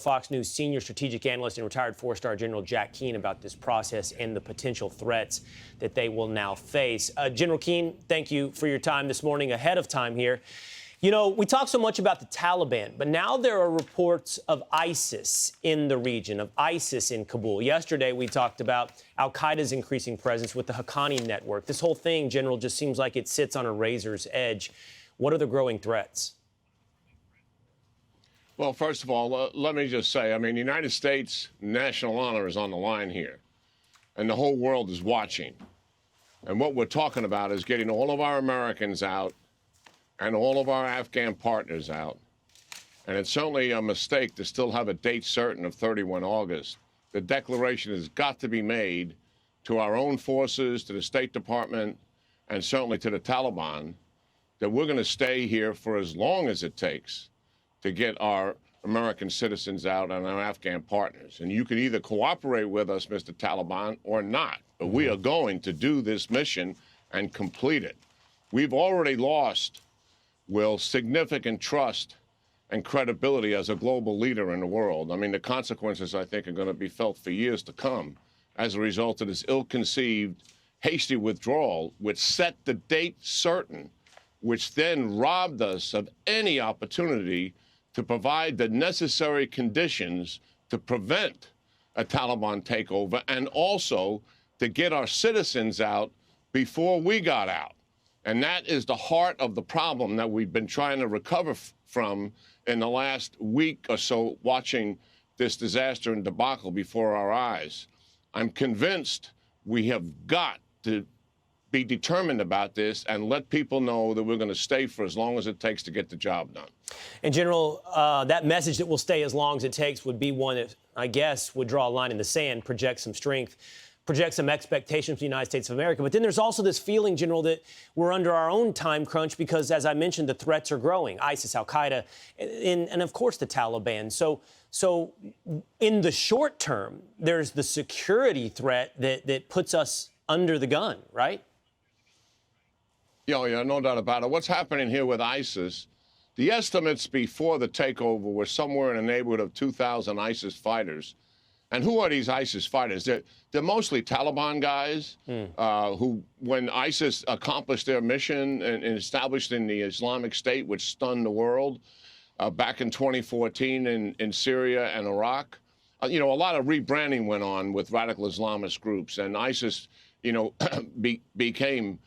Fox News Senior Strategic Analyst and retired four-star General Jack Keane about this process and the potential threats that they will now face. General Keane, thank you for your time this morning ahead of time here. You know, we talk so much about the Taliban, but now there are reports of ISIS in the region, of ISIS in Kabul. Yesterday, we talked about al-Qaeda's increasing presence with the Haqqani network. This whole thing, General, just seems like it sits on a razor's edge. What are the growing threats? Well, first of all, let me just say, I mean, the United States national honor is on the line here, and the whole world is watching. And what we're talking about is getting all of our Americans out and all of our Afghan partners out. And it's certainly a mistake to still have a date certain of 31 August. The declaration has got to be made to our own forces, to the State Department, and certainly to the Taliban, that we're going to stay here for as long as it takes to get our American citizens out and our Afghan partners. And you can either cooperate with us, Mr. Taliban, or not. But we are going to do this mission and complete it. We've already lost, Will, significant trust and credibility as a global leader in the world. I mean, the consequences, I think, are going to be felt for years to come as a result of this ill-conceived, hasty withdrawal, which set the date certain, which then robbed us of any opportunity to provide the necessary conditions to prevent a Taliban takeover and also to get our citizens out before we got out. And that is the heart of the problem that we've been trying to recover from in the last week or so, watching this disaster and debacle before our eyes. I'm convinced we have got to be determined about this and let people know that we're going to stay for as long as it takes to get the job done. And, General, that message that we'll stay as long as it takes would be one that, I guess, would draw a line in the sand, project some strength, project some expectations for the United States of America. But then there's also this feeling, General, that we're under our own time crunch because, as I mentioned, the threats are growing. ISIS, al-Qaeda, and of course, the Taliban. So in the short term, there's the security threat that puts us under the gun, right? Yeah, no doubt about it. What's happening here with ISIS, the estimates before the takeover were somewhere in the neighborhood of 2,000 ISIS fighters. And who are these ISIS fighters? They're mostly Taliban guys who, when ISIS accomplished their mission and established in the Islamic State, which stunned the world back in 2014 in Syria and Iraq, a lot of rebranding went on with radical Islamist groups, and ISIS, became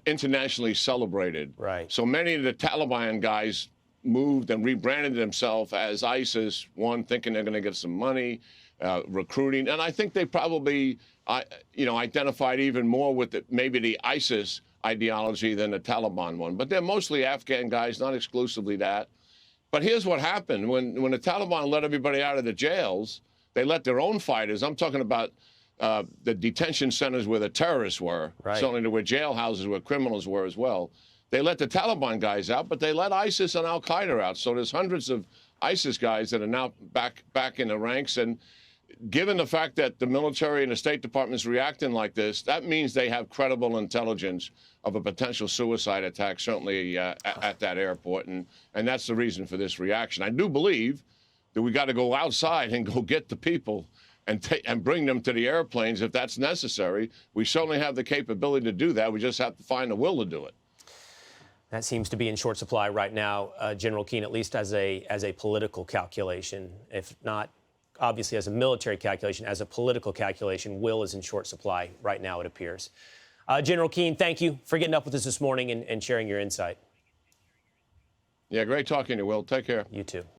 internationally celebrated. Right. So many of the Taliban guys moved and rebranded themselves as ISIS, one, thinking they're going to get some money, recruiting. And I think they probably, identified even more with maybe the ISIS ideology than the Taliban one. But they're mostly Afghan guys, not exclusively that. But here's what happened. When the Taliban let everybody out of the jails, they let their own fighters, I'm talking about the detention centers where the terrorists were, right. Certainly there were jailhouses where criminals were as well. They let the Taliban guys out, but they let ISIS and al-Qaeda out. So there's hundreds of ISIS guys that are now back in the ranks. And given the fact that the military and the State Department is reacting like this, that means they have credible intelligence of a potential suicide attack, certainly at that airport. And that's the reason for this reaction. I do believe that we got to go outside and go get the people and bring them to the airplanes if that's necessary. We certainly have the capability to do that. We just have to find the will to do it. That seems to be in short supply right now, General Keane, at least as a political calculation, if not obviously as a military calculation, as a political calculation. Will is in short supply right now, it appears. General Keane, thank you for getting up with us this morning and sharing your insight. Yeah, great talking to you, Will. Take care. You too.